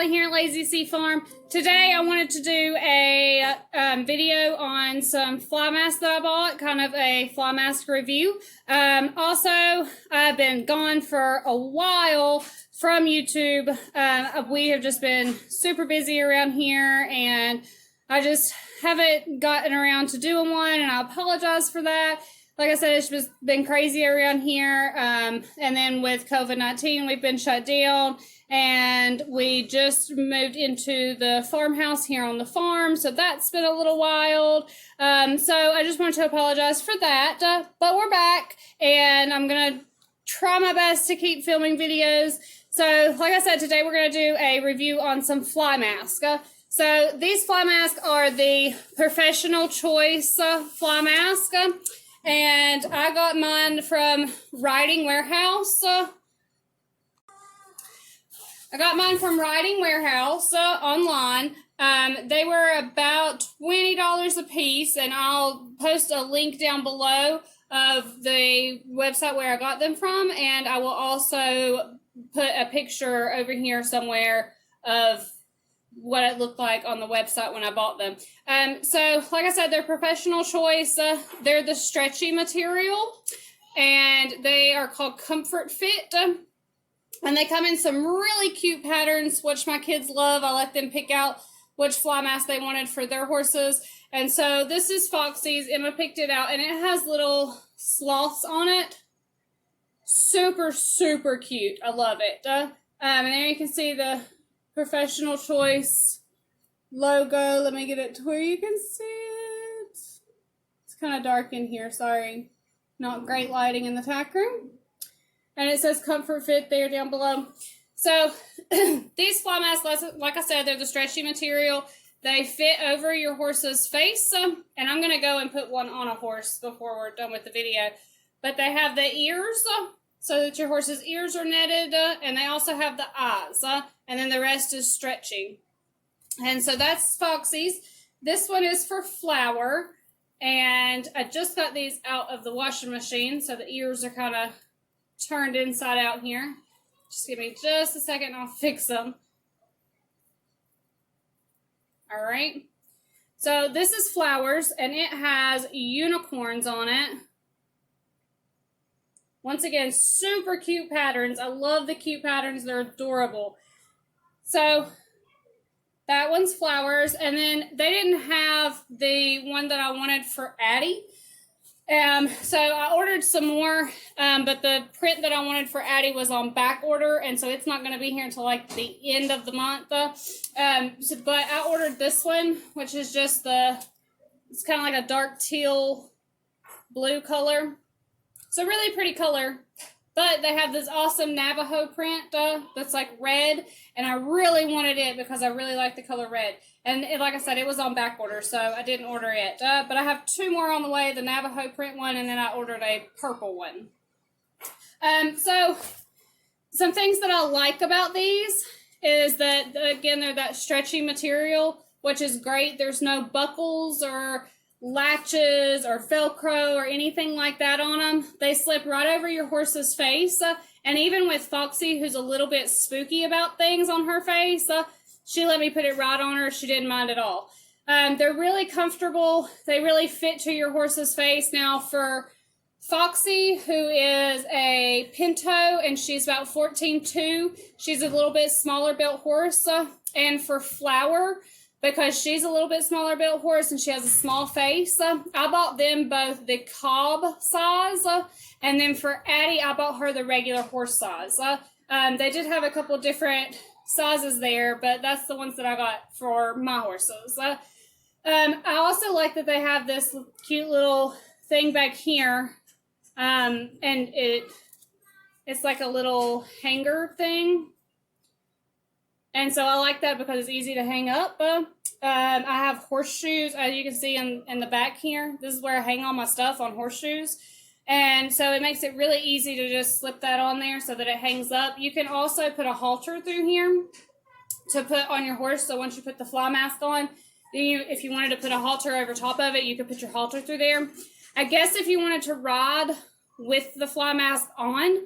Callie here at Lazy C Farm. Today I wanted to do a video on some fly masks that I bought, kind of a fly mask review. Also, I've been gone for a while from YouTube. We have just been super busy around here, and I just haven't gotten around to doing one, and I apologize for that. Like I said, it's just been crazy around here, and then with COVID-19, we've been shut down, and we just moved into the farmhouse here on the farm, so that's been a little wild. So I just wanted to apologize for that, but we're back, and I'm going to try my best to keep filming videos. So like I said, today we're going to do a review on some fly masks. So these fly masks are the Professional Choice fly mask. And I got mine from Writing Warehouse. Online. They were about $20 a piece, and I'll post a link down below of the website where I got them from, and I will also put a picture over here somewhere of what it looked like on the website when I bought them. So like I said, they're Professional Choice. They're the stretchy material, and they are called Comfort Fit. And they come in some really cute patterns, which my kids love. I let them pick out which fly mask they wanted for their horses. And so this is Foxy's. Emma picked it out, and it has little sloths on it. Super, super cute. I love it. And there you can see the Professional Choice logo. Let me get it to where you can see it. It's kind of dark in here, sorry. Not great lighting in the tack room. And it says Comfort Fit there down below. So these fly masks, like I said, they're the stretchy material. They fit over your horse's face. And I'm going to go and put one on a horse before we're done with the video. But they have the ears, so that your horse's ears are netted, and they also have the eyes, and then the rest is stretching. And so that's Foxy's. This one is for Flower, and I just got these out of the washing machine, so the ears are kind of turned inside out here. Just give me just a second and I'll fix them. All right. So this is Flowers, and it has unicorns on it. Once again, super cute patterns. I love the cute patterns. They're adorable. So that one's Flowers. And then they didn't have the one that I wanted for Addie. So I ordered some more, but the print that I wanted for Addie was on back order, and so it's not going to be here until like the end of the month. But I ordered this one, which is just it's kind of like a dark teal blue color. So really pretty color, but they have this awesome Navajo print that's like red, and I really wanted it because I really like the color red. And like I said, it was on back order, so I didn't order it. But I have two more on the way, the Navajo print one, and then I ordered a purple one. So some things that I like about these is that, again, they're that stretchy material, which is great. There's no buckles or latches or Velcro or anything like that on them. They slip right over your horse's face, and even with Foxy, who's a little bit spooky about things on her face, she let me put it right on her. She didn't mind at all. They're really comfortable. They really fit to your horse's face. Now for Foxy, who is a Pinto, and she's about 14'2", she's a little bit smaller built horse. And for Flower, because she's a little bit smaller built horse and she has a small face, I bought them both the cob size, and then for Addie, I bought her the regular horse size. They did have a couple different sizes there, but that's the ones that I got for my horses. I also like that they have this cute little thing back here, and it's like a little hanger thing. And so I like that because it's easy to hang up. I have horseshoes, as you can see in the back here. This is where I hang all my stuff, on horseshoes. And so it makes it really easy to just slip that on there so that it hangs up. You can also put a halter through here to put on your horse. So once you put the fly mask on, then if you wanted to put a halter over top of it, you could put your halter through there. I guess if you wanted to ride with the fly mask on,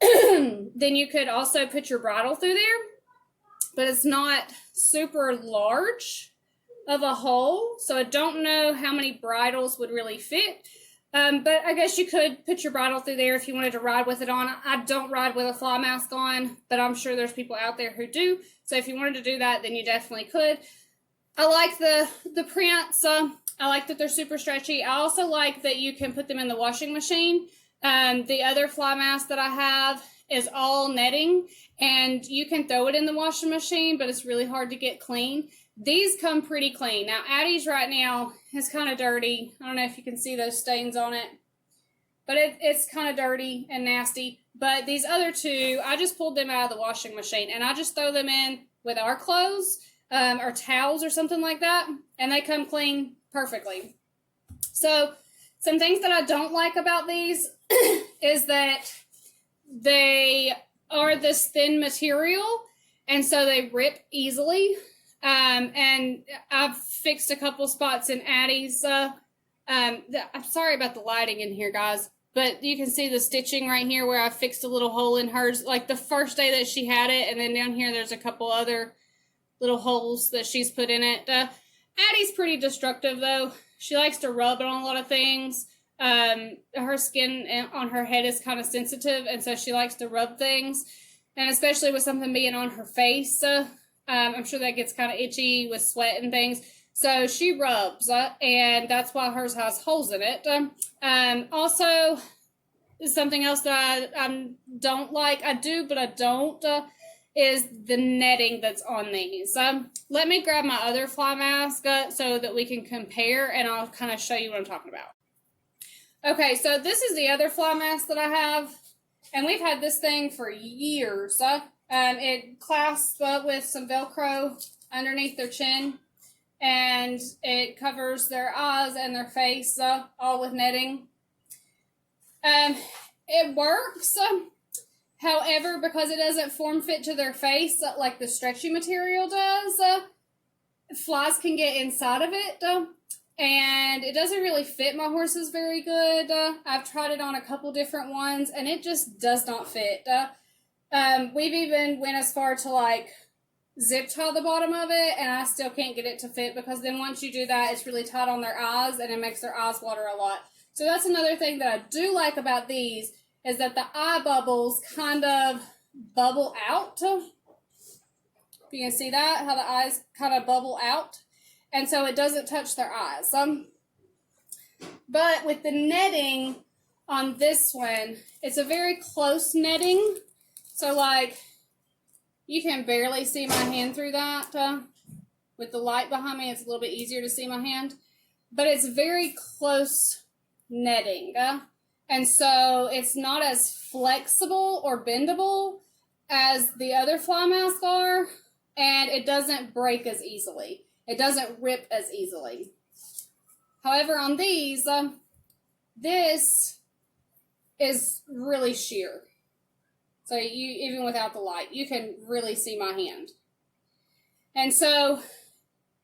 then you could also put your bridle through there. but it's not super large of a hole. So I don't know how many bridles would really fit. But I guess you could put your bridle through there if you wanted to ride with it on. I don't ride with a fly mask on, but I'm sure there's people out there who do. So if you wanted to do that, then you definitely could. I like the prints. I like that they're super stretchy. I also like that you can put them in the washing machine. The other fly mask that I have is all netting, and you can throw it in the washing machine, but it's really hard to get clean. These come pretty clean. Now, Addie's right now is kind of dirty. I don't know if you can see those stains on it, but it's kind of dirty and nasty. But these other two, I just pulled them out of the washing machine, and I just throw them in with our clothes or towels or something like that, and they come clean perfectly. So some things that I don't like about these is that they are this thin material, and so they rip easily. And I've fixed a couple spots in Addie's. I'm sorry about the lighting in here, guys, but you can see the stitching right here where I fixed a little hole in hers, like the first day that she had it, and then down here there's a couple other little holes that she's put in it. Addie's pretty destructive, though. She likes to rub it on a lot of things. Her skin on her head is kind of sensitive, and so she likes to rub things, and especially with something being on her face. I'm sure that gets kind of itchy with sweat and things. So she rubs, and that's why hers has holes in it. Also, something else that I don't like, I do, but I don't, is the netting that's on these. Let me grab my other fly mask so that we can compare, and I'll kind of show you what I'm talking about. Okay, so this is the other fly mask that I have, and we've had this thing for years. It clasps up with some Velcro underneath their chin, and it covers their eyes and their face, all with netting. It works, however, because it doesn't form fit to their face like the stretchy material does, flies can get inside of it, and it doesn't really fit my horses very good. I've tried it on a couple different ones, and it just does not fit. We've even went as far to like zip tie the bottom of it, and I still can't get it to fit, because then once you do that, it's really tight on their eyes, and it makes their eyes water a lot. So that's another thing that I do like about these, is that the eye bubbles kind of bubble out. You can see that, how the eyes kind of bubble out, and so it doesn't touch their eyes. But with the netting on this one, it's a very close netting. So, like, you can barely see my hand through that. With the light behind me, it's a little bit easier to see my hand. But it's very close netting. And so, it's not as flexible or bendable as the other fly masks are. And it doesn't break as easily. It doesn't rip as easily. However, on these, this is really sheer. So even without the light, you can really see my hand. And so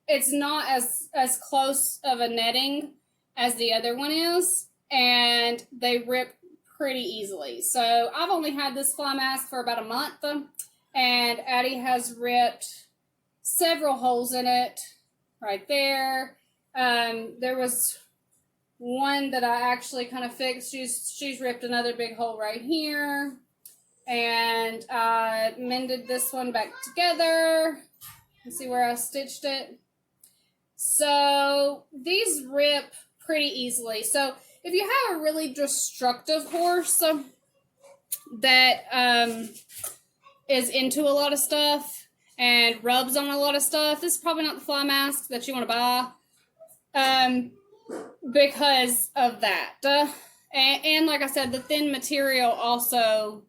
it's not as close of a netting as the other one is, and they rip pretty easily. So I've only had this fly mask for about a month, and Addie has ripped several holes in it right there. There was one that I actually kind of fixed. She's ripped another big hole right here. And I mended this one back together. You see where I stitched it? So these rip pretty easily. So if you have a really destructive horse that is into a lot of stuff and rubs on a lot of stuff, this is probably not the fly mask that you want to buy because of that. And like I said, the thin material also,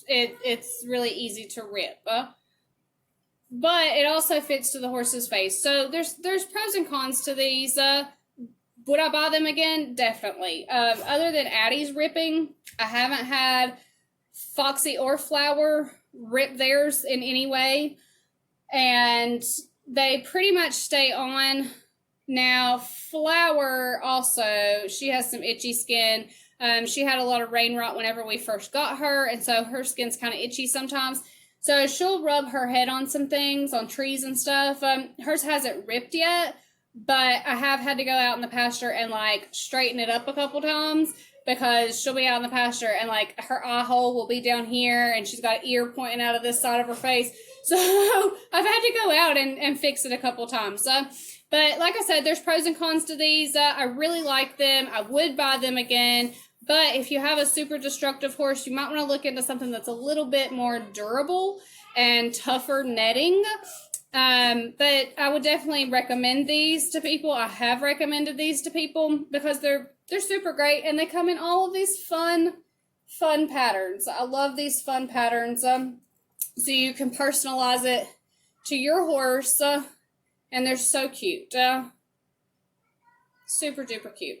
it's really easy to rip. But it also fits to the horse's face. So there's pros and cons to these. Would I buy them again? Definitely. Other than Addie's ripping, I haven't had Foxy or Flower rip theirs in any way. And they pretty much stay on. Now, Flower also, she has some itchy skin. She had a lot of rain rot whenever we first got her, and so her skin's kind of itchy sometimes. So she'll rub her head on some things, on trees and stuff. Hers hasn't ripped yet, but I have had to go out in the pasture and like straighten it up a couple times because she'll be out in the pasture and like her eye hole will be down here and she's got an ear pointing out of this side of her face. So I've had to go out and fix it a couple times. But like I said, there's pros and cons to these. I really like them. I would buy them again. But if you have a super destructive horse, you might want to look into something that's a little bit more durable and tougher netting. But I would definitely recommend these to people. I have recommended these to people because they're super great and they come in all of these fun patterns. I love these fun patterns. So you can personalize it to your horse, and they're so cute. Super duper cute.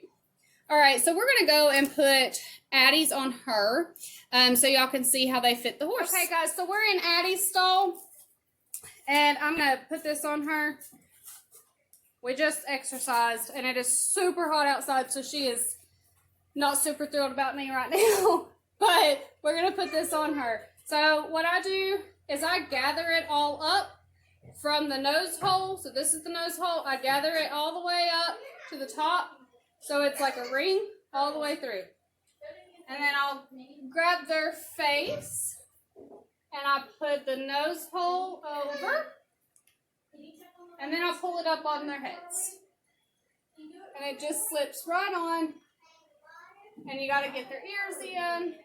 All right, so we're going to go and put Addie's on her so y'all can see how they fit the horse. Okay, guys, so we're in Addie's stall, and I'm going to put this on her. We just exercised, and it is super hot outside, so she is not super thrilled about me right now, but we're going to put this on her. So what I do is I gather it all up from the nose hole. So this is the nose hole. I gather it all the way up to the top. So it's like a ring all the way through. And then I'll grab their face and I put the nose hole over. And then I'll pull it up on their heads. And it just slips right on. And you got to get their ears in.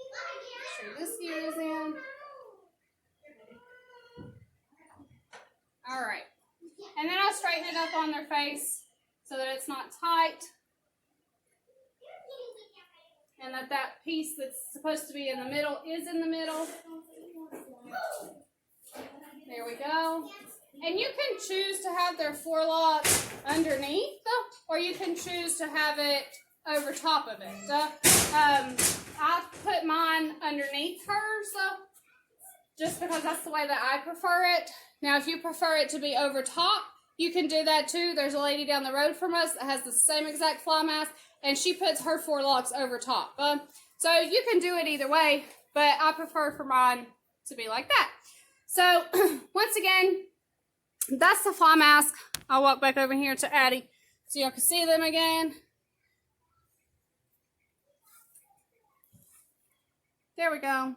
Make sure this ear is in. All right. And then I'll straighten it up on their face so that it's not tight. And that piece that's supposed to be in the middle is in the middle. There we go. And you can choose to have their forelock underneath, or you can choose to have it over top of it. I put mine underneath hers, just because that's the way that I prefer it. Now, if you prefer it to be over top, you can do that too. There's a lady down the road from us that has the same exact fly mask, and she puts her forelocks over top. So you can do it either way, but I prefer for mine to be like that. So, once again, that's the fly mask. I'll walk back over here to Addie so y'all can see them again. There we go.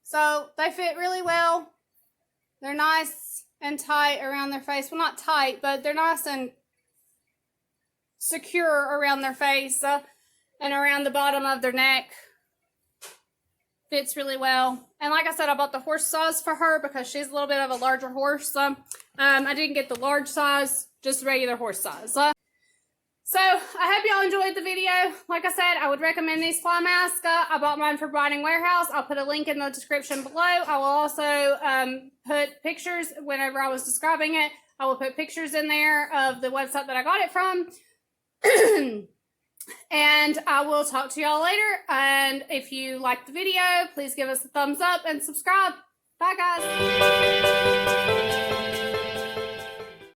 So they fit really well. They're nice and tight around their face. Well, not tight, but they're nice and secure around their face and around the bottom of their neck. Fits really well. And like I said, I bought the horse size for her because she's a little bit of a larger horse. I didn't get the large size, just regular horse size. So I hope y'all enjoyed the video. Like I said, I would recommend these fly masks. I bought mine from Riding Warehouse. I'll put a link in the description below. I will also put pictures whenever I was describing it. I will put pictures in there of the website that I got it from. And I will talk to y'all later. And if you liked the video, please give us a thumbs up and subscribe. Bye, guys.